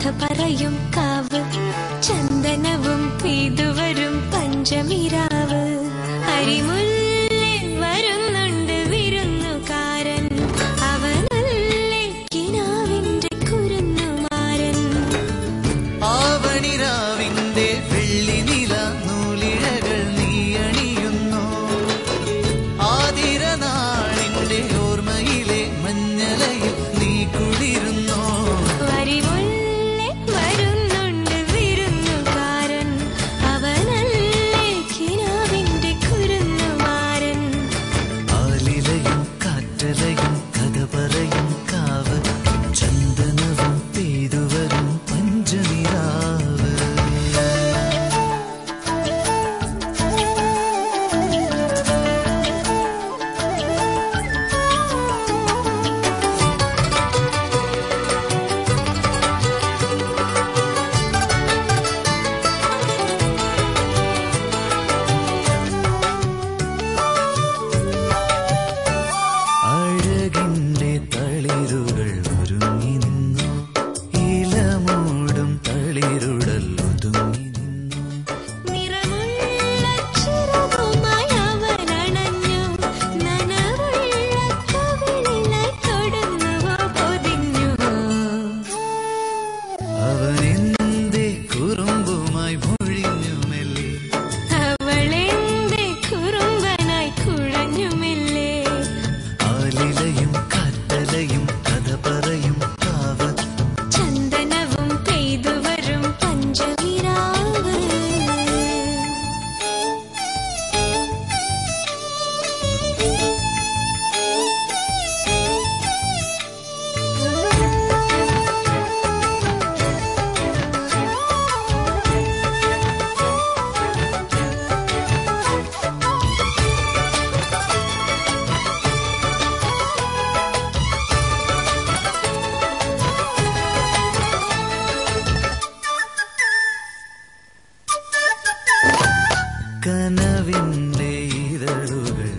കഥ പറയും കാവ്, ചന്ദനവും പെയ്തുവരും പഞ്ചമിരാവ്. അരിമുല്ലേ വരുന്നുണ്ട് വിരുന്നുകാരൻ, അവനല്ലേ കിനാവിന്റെ കുരുന്നുമാരൻ. ആവണിരാവിന്റെ വെള്ളി നില നൂലിഴകൾ നീയണിയുന്നു, ആതിരനാളിന്റെ ഓർമ്മയിലെ മഞ്ഞലയിൽ നീ കുളിരുന്നു. അരിമുല്ലേ വരുന്നുണ്ട് വിരുന്നുകാരൻ, അവനല്ലേ കിനാവിന്റെ കുരുന്നുമാരൻ. ആലിലയും കാറ്റലയും കഥ പറയും കാവ്, ചന്ദനവും പെയ്തുവരും പഞ്ചനിരാവ്. അഴകിന്റെ തളിരുകൾ ഒരുങ്ങി നിന്നു, ഇലമൂടും തളിരുടൽ ഒതുങ്ങി നിന്നു. നിറമുള്ള ചിറകുമായി അവനണഞ്ഞു, നനവുള്ള കവിളിലായി തൊടുന്നുവോ പൊതിഞ്ഞുവോ. അവനെന്തേ കുറുമ്പുമായി മൊഴിഞ്ഞു മെല്ലെ, അവളെന്റെ കുറുമ്പനായി കുഴഞ്ഞുമില്ലേ. ആലിലയും കാറ്റലയും കഥ പറയും കാവ്, ചന്ദനവും പെയ്തുവരും പഞ്ചമിരാവ്. കനവിന്റെ ഇതളുകൾ